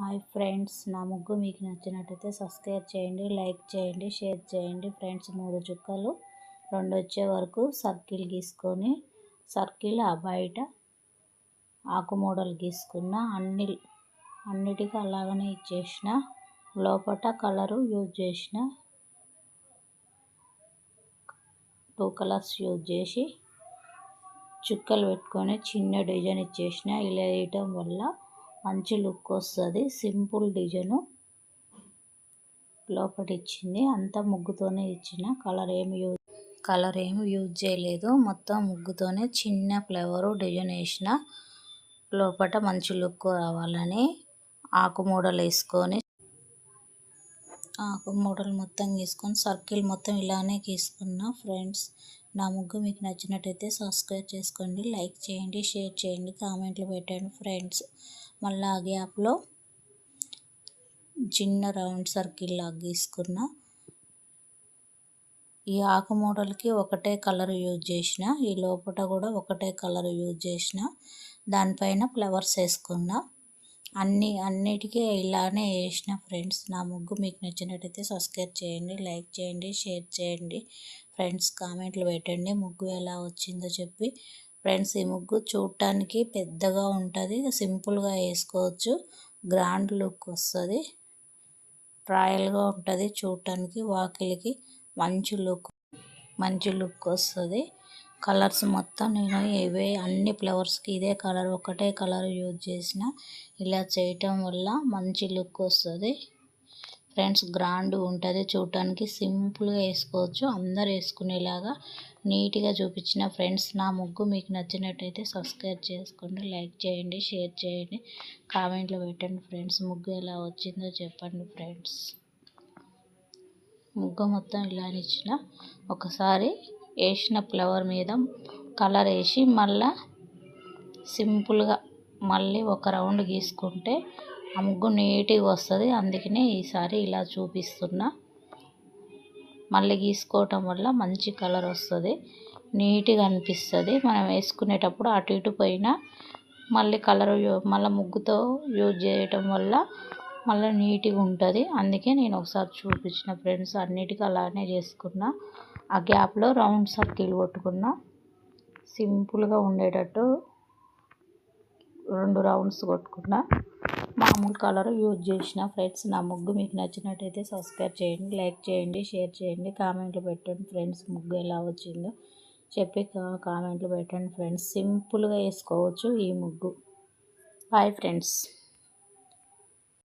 Hi friends, నా ముగ్గు మీకు నచ్చినట్టయితే సబ్స్క్రైబ్ చేయండి, లైక్ చేయండి, షేర్ చేయండి. ఫ్రెండ్స్, 3 చుక్కలు 2 వచ్చే వరకు సర్కిల్ గీసుకొని సర్కిల్ బయట ఆకు మోడల్ గీసుకున్న అన్నిటికీ అలాగనే ఇచ్చేసిన. లోపల కలరు యూజ్ చేసిన 2 కలర్స్ యూజ్ చేసి చుక్కలు పెట్టుకొని చిన్న డిజైన్ ఇచ్చేసిన. ఇలా వేయటం వల్ల మంచి లుక్ వస్తుంది. సింపుల్ డిజైను లోపల ఇచ్చింది. అంతా ముగ్గుతోనే ఇచ్చిన. కలర్ ఏమి యూజ్ చేయలేదు. మొత్తం ముగ్గుతోనే చిన్న ఫ్లవరు డిజైన్ వేసిన. లోపల మంచి లుక్ రావాలని ఆకు మోడల్ వేసుకొని ఆకు మోడల్ మొత్తం గీసుకొని సర్కిల్ మొత్తం ఇలానే గీసుకున్నా. ఫ్రెండ్స్, నా ముగ్గు మీకు నచ్చినట్టయితే సబ్స్క్రైబ్ చేసుకోండి, లైక్ చేయండి, షేర్ చేయండి, కామెంట్లు పెట్టండి. ఫ్రెండ్స్, మళ్ళీ ఆ గ్యాప్లో చిన్న రౌండ్ సర్కిల్ లాగా గీసుకున్నా. ఈ ఆకు మోడల్కి ఒకటే కలర్ యూజ్ చేసిన. ఈ లోపల కూడా ఒకటే కలర్ యూజ్ చేసిన. దానిపైన ఫ్లవర్స్ వేసుకున్నా. అన్నిటికీ ఇలానే వేసిన. ఫ్రెండ్స్, నా ముగ్గు మీకు నచ్చినట్టయితే సబ్స్క్రైబ్ చేయండి, లైక్ చేయండి, షేర్ చేయండి. ఫ్రెండ్స్, కామెంట్లు పెట్టండి ముగ్గు ఎలా వచ్చిందో చెప్పి. ఫ్రెండ్స్, ఈ ముగ్గు చూడటానికి పెద్దగా ఉంటుంది, సింపుల్గా వేసుకోవచ్చు, గ్రాండ్ లుక్ వస్తుంది, రాయల్గా ఉంటుంది చూడటానికి. వాకిలికి మంచి లుక్ వస్తుంది. కలర్స్ మొత్తం నేను అన్ని ఫ్లవర్స్కి ఇదే కలర్, ఒకటే కలర్ యూజ్ చేసిన. ఇలా చేయటం వల్ల మంచి లుక్ వస్తుంది. ఫ్రెండ్స్, గ్రాండ్ ఉంటుంది చూడటానికి. సింపుల్గా వేసుకోవచ్చు, అందరు వేసుకునేలాగా నీట్గా చూపించిన. ఫ్రెండ్స్, నా ముగ్గు మీకు నచ్చినట్టయితే సబ్స్క్రైబ్ చేసుకోండి, లైక్ చేయండి, షేర్ చేయండి, కామెంట్లో పెట్టండి. ఫ్రెండ్స్, ముగ్గు ఎలా వచ్చిందో చెప్పండి. ఫ్రెండ్స్, ముగ్గు మొత్తం ఇలా ఇచ్చిన. ఒకసారి వేసిన ఫ్లవర్ మీద కలర్ వేసి మళ్ళీ సింపుల్గా మళ్ళీ ఒక రౌండ్ గీసుకుంటే ఆ ముగ్గు నీట్గా వస్తుంది. అందుకనే ఈసారి ఇలా చూపిస్తున్నా. మళ్ళీ గీసుకోవటం వల్ల మంచి కలర్ వస్తుంది, నీట్గా అనిపిస్తుంది. మనం వేసుకునేటప్పుడు అటు ఇటు పోయినా మళ్ళీ మళ్ళీ ముగ్గుతో యూజ్ చేయటం వల్ల మళ్ళీ నీట్గా ఉంటుంది. అందుకే నేను ఒకసారి చూపించిన. ఫ్రెండ్స్, అన్నిటికీ అలానే చేసుకున్నా. ఆ గ్యాప్లో రౌండ్ సర్కిల్ కొట్టుకున్నా. సింపుల్గా ఉండేటట్టు 2 రౌండ్స్ కొట్టుకున్నా. మామూలు కలర్ యూజ్ చేసిన. ఫ్రెండ్స్, నా ముగ్గు మీకు నచ్చినట్టయితే సబ్స్క్రైబ్ చేయండి, లైక్ చేయండి, షేర్ చేయండి, కామెంట్లు పెట్టండి. ఫ్రెండ్స్, ముగ్గు ఎలా వచ్చిందో చెప్పి కామెంట్లు పెట్టండి. ఫ్రెండ్స్, సింపుల్గా వేసుకోవచ్చు ఈ ముగ్గు. Bye friends.